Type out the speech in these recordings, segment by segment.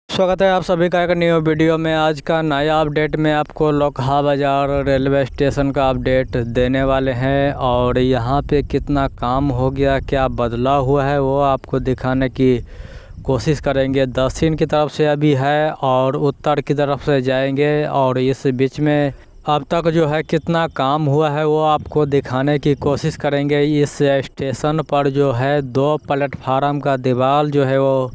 स्वागत है आप सभी का एक न्यू वीडियो में। आज का नया अपडेट में आपको लोकहा बाज़ार रेलवे स्टेशन का अपडेट देने वाले हैं और यहाँ पे कितना काम हो गया, क्या बदलाव हुआ है, वो आपको दिखाने की कोशिश करेंगे। दक्षिण की तरफ से अभी है और उत्तर की तरफ से जाएंगे और इस बीच में अब तक जो है कितना काम हुआ है वो आपको दिखाने की कोशिश करेंगे। इस स्टेशन पर जो है 2 प्लेटफार्म का दीवार जो है वो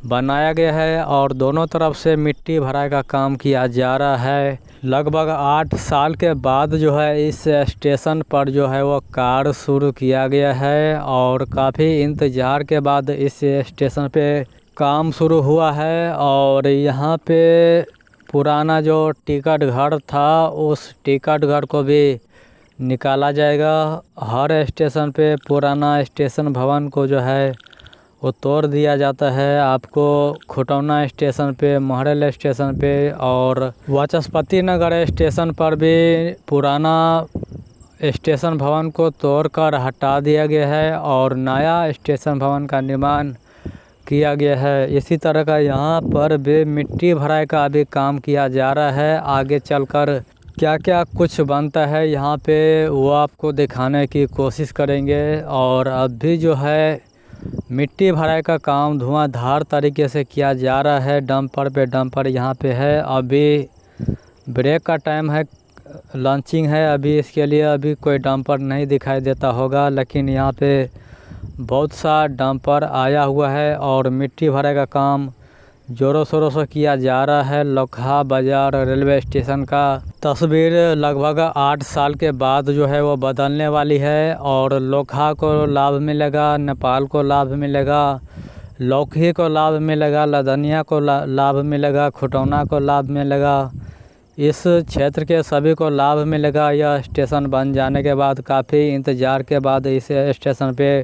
बनाया गया है और दोनों तरफ से मिट्टी भराई का काम किया जा रहा है। लगभग 8 साल के बाद जो है इस स्टेशन पर जो है वो कार्य शुरू किया गया है और काफ़ी इंतज़ार के बाद इस स्टेशन पे काम शुरू हुआ है। और यहाँ पे पुराना जो टिकट घर था उस टिकट घर को भी निकाला जाएगा। हर स्टेशन पे पुराना स्टेशन भवन को जो है वो तोड़ दिया जाता है। आपको खुटौना स्टेशन पे, महरल स्टेशन पे और वाचस्पति नगर स्टेशन पर भी पुराना स्टेशन भवन को तोड़कर हटा दिया गया है और नया स्टेशन भवन का निर्माण किया गया है। इसी तरह का यहाँ पर भी मिट्टी भराई का भी काम किया जा रहा है। आगे चलकर क्या क्या कुछ बनता है यहाँ पे वो आपको दिखाने की कोशिश करेंगे। और अभी जो है मिट्टी भराई का काम धुआंधार तरीके से किया जा रहा है। डंपर पे डंपर यहाँ पे है। अभी ब्रेक का टाइम है, लंचिंग है अभी, इसके लिए अभी कोई डंपर नहीं दिखाई देता होगा, लेकिन यहाँ पे बहुत सा डंपर आया हुआ है और मिट्टी भराई का काम ज़ोरों शोरों से किया जा रहा है। लोकहा बाज़ार रेलवे स्टेशन का तस्वीर लगभग 8 साल के बाद जो है वो बदलने वाली है और लोकहा को लाभ मिलेगा, नेपाल को लाभ मिलेगा, लौकी को लाभ मिलेगा, लदनिया को लाभ मिलेगा, खुटौना को लाभ मिलेगा। इस क्षेत्र के सभी को लाभ मिलेगा। यह स्टेशन बन जाने के बाद काफ़ी इंतज़ार के बाद इस स्टेशन पे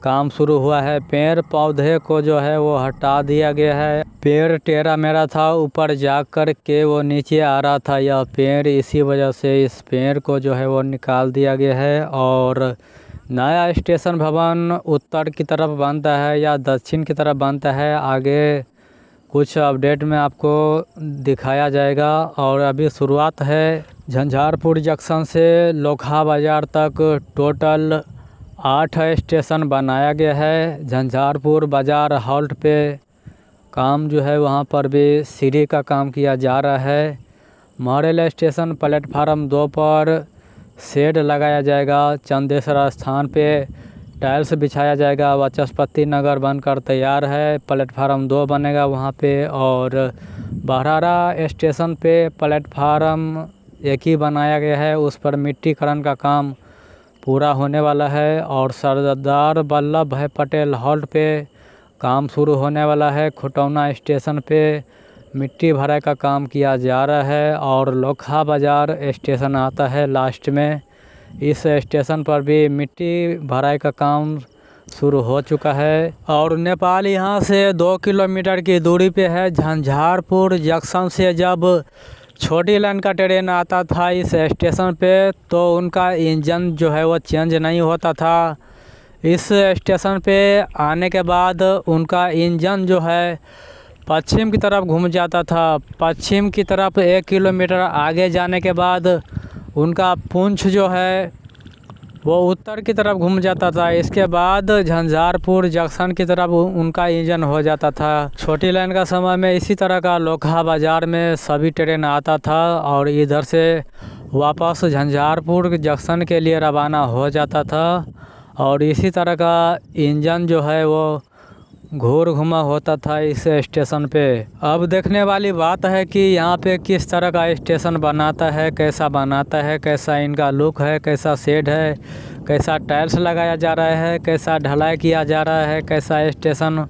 काम शुरू हुआ है। पेड़ पौधे को जो है वो हटा दिया गया है। पेड़ टेढ़ा मेढ़ा था, ऊपर जा कर के वो नीचे आ रहा था यह पेड़, इसी वजह से इस पेड़ को जो है वो निकाल दिया गया है। और नया स्टेशन भवन उत्तर की तरफ बनता है या दक्षिण की तरफ बनता है, आगे कुछ अपडेट में आपको दिखाया जाएगा। और अभी शुरुआत है झंझारपुर जंक्शन से लोकहा बाज़ार तक टोटल 8 स्टेशन बनाया गया है। झंझारपुर बाज़ार हॉल्ट पे काम जो है वहाँ पर भी सीढ़ी का काम किया जा रहा है। महरल स्टेशन प्लेटफार्म 2 पर शेड लगाया जाएगा। चंदेश्वर स्थान पे टाइल्स बिछाया जाएगा। वाचस्पति नगर बनकर तैयार है, प्लेटफार्म 2 बनेगा वहाँ पे। और बहरारा स्टेशन पे प्लेटफार्म 1 ही बनाया गया है, उस पर मिट्टीकरण का काम पूरा होने वाला है। और सरदार वल्लभ भाई पटेल हॉल्ट पे काम शुरू होने वाला है। खुटौना स्टेशन पे मिट्टी भराई का काम किया जा रहा है और लोकहा बाज़ार स्टेशन आता है लास्ट में। इस स्टेशन पर भी मिट्टी भराई का काम शुरू हो चुका है। और नेपाल यहाँ से 2 किलोमीटर की दूरी पे है। झंझारपुर जंक्शन से जब छोटी लाइन का ट्रेन आता था इस स्टेशन पे तो उनका इंजन जो है वो चेंज नहीं होता था। इस स्टेशन पे आने के बाद उनका इंजन जो है पश्चिम की तरफ घूम जाता था। पश्चिम की तरफ 1 किलोमीटर आगे जाने के बाद उनका पूंछ जो है वो उत्तर की तरफ घूम जाता था। इसके बाद झंझारपुर जंक्शन की तरफ उनका इंजन हो जाता था। छोटी लाइन का समय में इसी तरह का लोकहा बाज़ार में सभी ट्रेन आता था और इधर से वापस झंझारपुर जंक्शन के लिए रवाना हो जाता था। और इसी तरह का इंजन जो है वो घूर घुमा होता था इस स्टेशन पे। अब देखने वाली बात है कि यहाँ पे किस तरह का स्टेशन बनाता है, कैसा बनाता है, कैसा इनका लुक है, कैसा शेड है, कैसा टाइल्स लगाया जा रहा है, कैसा ढलाई किया जा रहा है, कैसा स्टेशन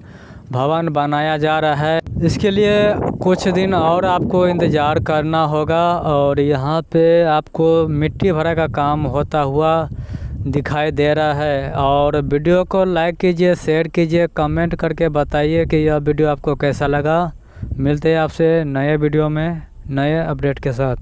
भवन बनाया जा रहा है। इसके लिए कुछ दिन और आपको इंतज़ार करना होगा। और यहाँ पे आपको मिट्टी भरा का काम होता हुआ दिखाई दे रहा है। और वीडियो को लाइक कीजिए, शेयर कीजिए, कमेंट करके बताइए कि यह वीडियो आपको कैसा लगा। मिलते हैं आपसे नए वीडियो में। नए अपडेट के साथ।